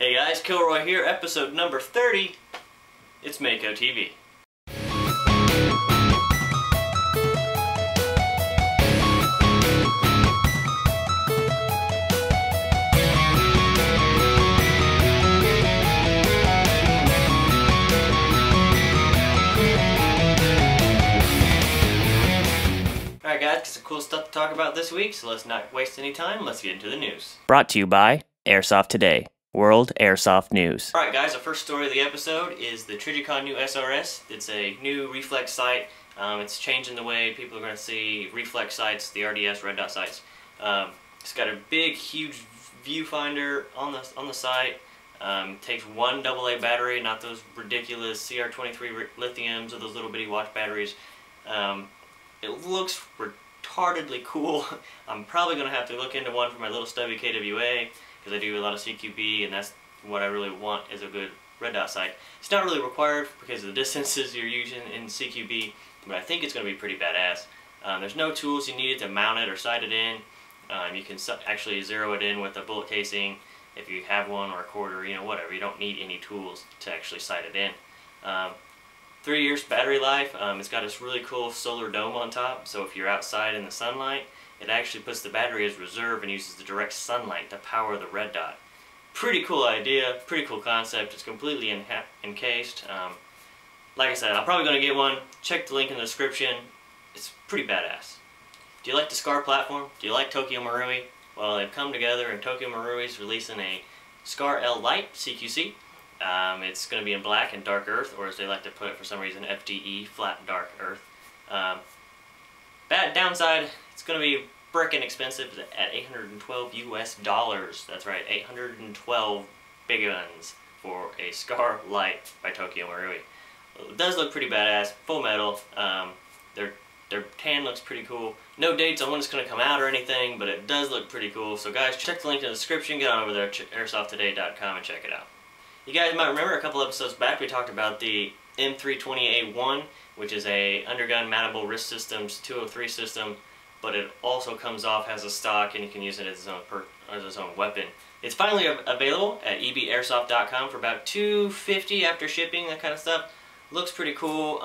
Hey guys, Kilroy here, episode number 30. It's Mako TV. Alright guys, got some cool stuff to talk about this week, so let's not waste any time, let's get into the news. Brought to you by Airsoft Today, World Airsoft News. Alright guys, the first story of the episode is the Trijicon new SRS. It's a new reflex sight. It's changing the way people are going to see reflex sights, the RDS red dot sights. It's got a big, huge viewfinder on the sight. Takes one AA battery, not those ridiculous CR23 lithiums or those little bitty watch batteries. It looks retardedly cool. I'm probably going to have to look into one for my little stubby KWA because I do a lot of CQB, and that's what I really want is a good red dot sight. It's not really required because of the distances you're using in CQB, but I think it's going to be pretty badass. There's no tools you need to mount it or sight it in. You can actually zero it in with a bullet casing if you have one, or a quarter, you know, whatever. You don't need any tools to actually sight it in. 3 years battery life. It's got this really cool solar dome on top, so if you're outside in the sunlight, it actually puts the battery as reserve and uses the direct sunlight to power the red dot. Pretty cool idea, pretty cool concept. It's completely encased. Like I said, I'm probably going to get one. Check the link in the description. It's pretty badass. Do you like the SCAR platform? Do you like Tokyo Marui? Well, they've come together and Tokyo Marui is releasing a SCAR L Lite CQC. It's going to be in black and dark earth, or as they like to put it for some reason, FDE, flat dark earth. Bad downside, it's going to be frickin' expensive at $812 US. That's right, 812 big guns for a SCAR Lite by Tokyo Marui. It does look pretty badass, full metal. Their tan looks pretty cool. No dates on when it's going to come out or anything, but it does look pretty cool. So guys, check the link in the description, get on over there to airsofttoday.com and check it out. You guys might remember a couple episodes back we talked about the M320A1, which is a undergun mountable wrist systems 203 system, but it also comes off as a stock and you can use it as its own weapon. It's finally available at ebairsoft.com for about $250 after shipping, that kind of stuff. Looks pretty cool.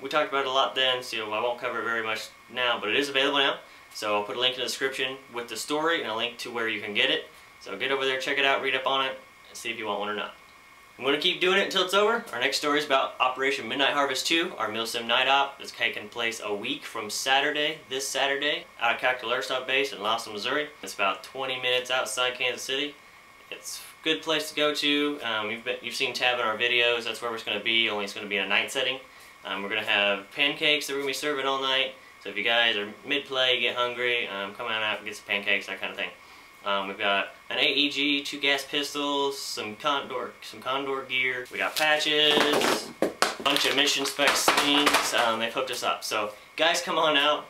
We talked about it a lot then, so I won't cover it very much now, but it is available now. So I'll put a link in the description with the story and a link to where you can get it. So get over there, check it out, read up on it, and see if you want one or not. I'm going to keep doing it until it's over. Our next story is about Operation Midnight Harvest 2, our MilSim night op that's taking place a week from Saturday, this Saturday, out of Cactual Airsoft Base in Lawson, Missouri. It's about 20 minutes outside Kansas City. It's a good place to go to. You've seen Tab in our videos. That's where it's going to be, only it's going to be in a night setting. We're going to have pancakes that we're going to be serving all night. So if you guys are mid-play, get hungry, come on out and get some pancakes, that kind of thing. We've got an AEG, 2 gas pistols, some condor gear. We got patches, a bunch of mission spec slings. They've hooked us up. So guys, come on out.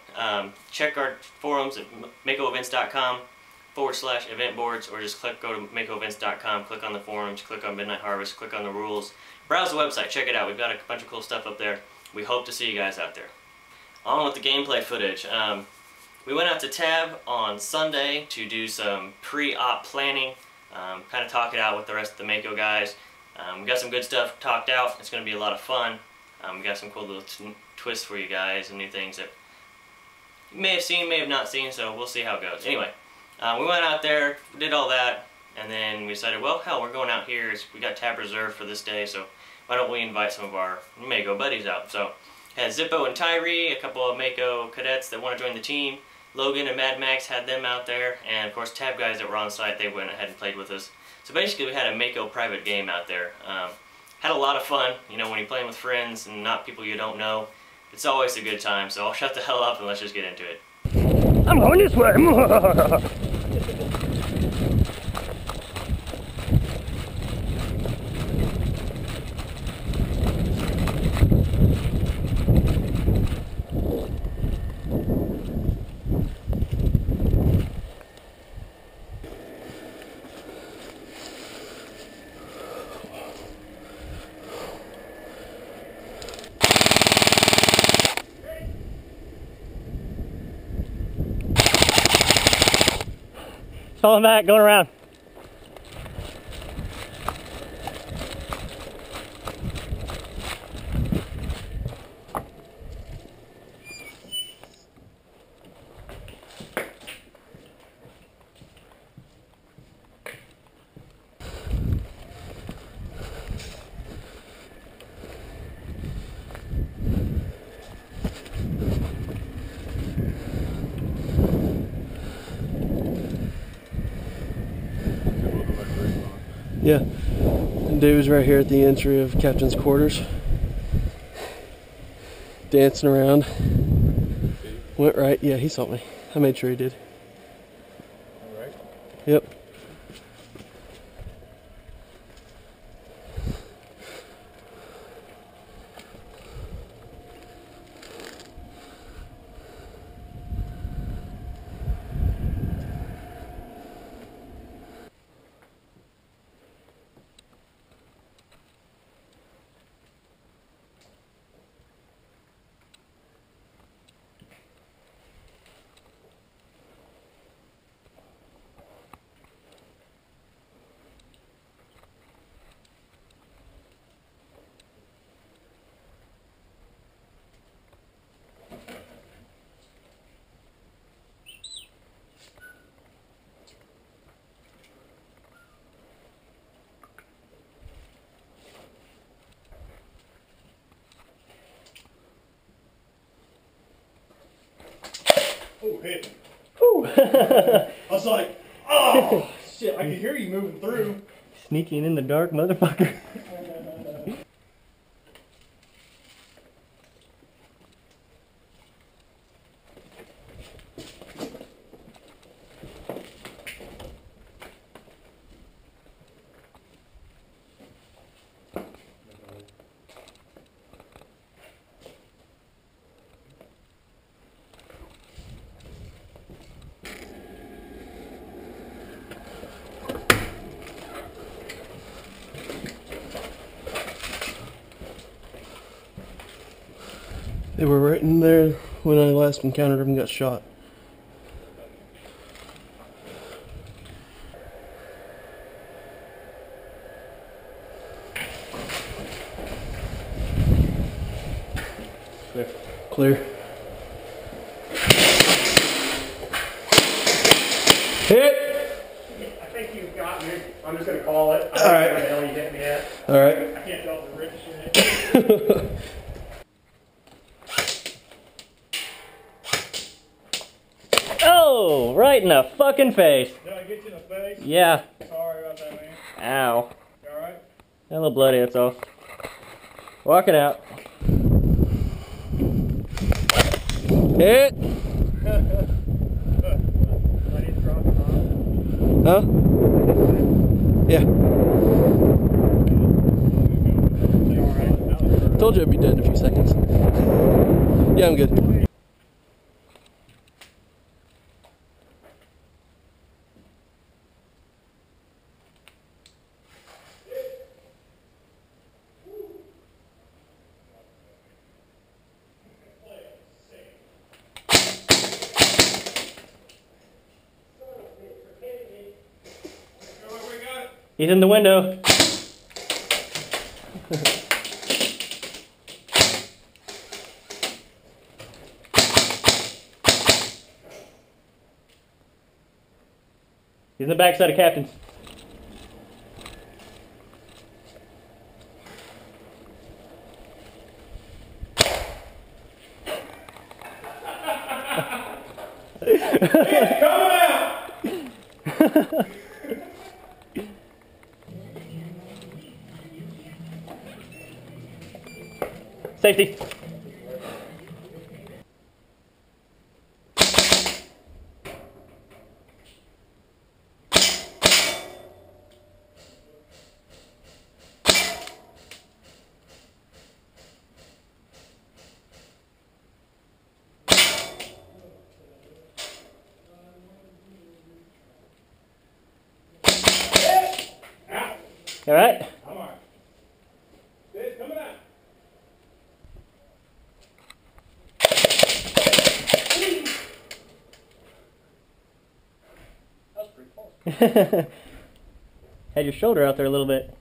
Check our forums at makoevents.com/event boards, or just go to makoevents.com, click on the forums, click on Midnight Harvest, click on the rules. Browse the website, check it out. We've got a bunch of cool stuff up there. We hope to see you guys out there. On with the gameplay footage. We went out to Tab on Sunday to do some pre-op planning, kind of talk it out with the rest of the Mako guys. We got some good stuff talked out. It's going to be a lot of fun. We got some cool little twists for you guys and new things that you may have seen, may have not seen, so we'll see how it goes. Anyway, we went out there, did all that, and then we decided, well, hell, we're going out here. We got Tab reserved for this day, so why don't we invite some of our Mako buddies out? So, had Zippo and Tyree, a couple of Mako cadets that want to join the team. Logan and Mad Max had them out there, and of course Tab guys that were on site, they went ahead and played with us. So basically we had a Mako private game out there. Had a lot of fun. You know, when you're playing with friends and not people you don't know, it's always a good time. So I'll shut the hell up and let's just get into it. I'm going this way. Falling back, going around. Yeah. And Dave was right here at the entry of Captain's quarters. Dancing around. Went right. Yeah, he saw me. I made sure he did. All right. Yep. Oh, hit. Whew. I was like, oh, shit, I could hear you moving through. Sneaking in the dark, motherfucker. They were right in there when I last encountered them and got shot. Clear. Clear. Hit! I think you got me. I'm just going to call it. All right. Where the hell you hit me at. All right. I can't tell if the ricochet. Oh, right in the fucking face. Did I get you in the face? Yeah. Sorry about that, man. Ow. You alright? A little bloody, that's all. Walking out. Hit! I need to drop it off. Huh? Yeah. You alright? Told you I'd be dead in a few seconds. Yeah, I'm good. He's in the window. He's in the backside of Captain's. Safety. All right. I'm alright. It's coming out. That's pretty close. Had your shoulder out there a little bit.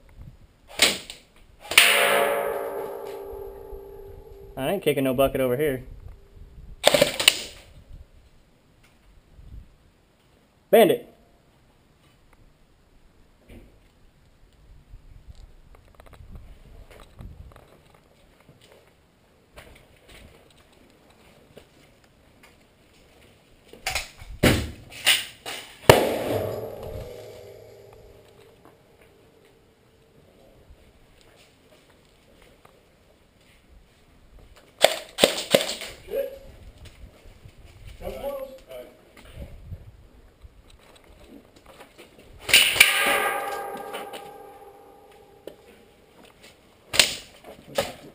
I ain't kicking no bucket over here. Bandit.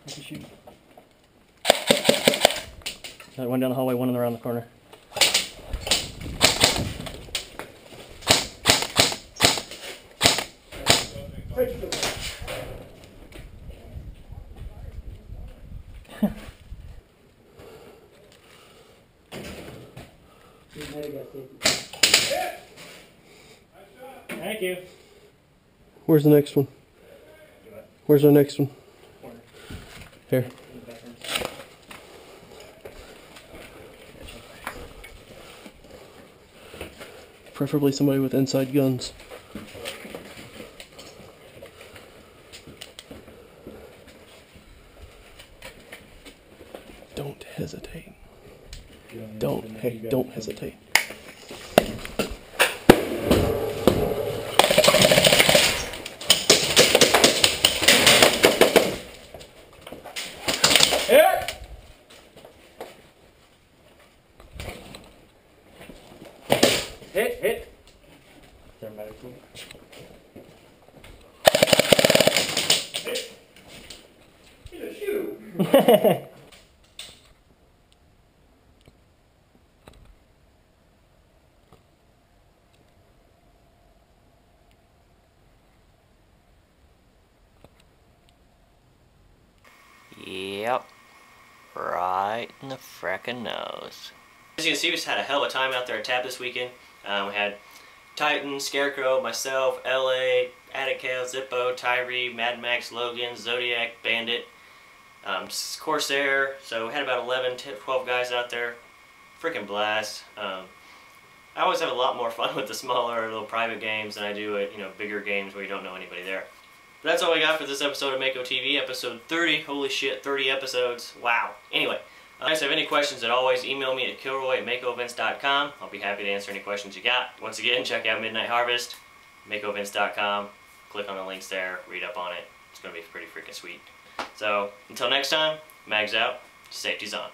Shoot. One down the hallway, one around the corner. Thank you. Where's the next one? Where's our next one? Here. Preferably somebody with inside guns. Don't hesitate. Don't hesitate. Hit. They're medical. He's a shoe. Yep. Right in the frickin' nose. As you can see, we just had a hell of a time out there at TAP this weekend. We had Titan, Scarecrow, myself, LA, Atticale, Zippo, Tyree, Mad Max, Logan, Zodiac, Bandit, Corsair. So we had about 11, 12 guys out there. Freaking blast. I always have a lot more fun with the smaller little private games than I do at, bigger games where you don't know anybody there. But that's all we got for this episode of Mako TV, episode 30. Holy shit, 30 episodes. Wow. Anyway, if you guys have any questions, as always, email me at kilroy@makoevents.com. I'll be happy to answer any questions you got. Once again, check out Midnight Harvest, makoevents.com. Click on the links there, read up on it. It's going to be pretty freaking sweet. So, until next time, mags out, safety's on.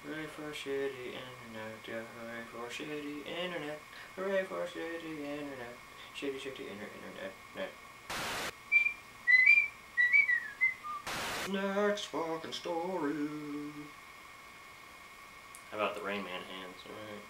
Hooray for shitty internet, hooray for shitty internet, hooray for shitty internet, shitty internet, net. Next fucking story. How about the Rain Man hands, alright?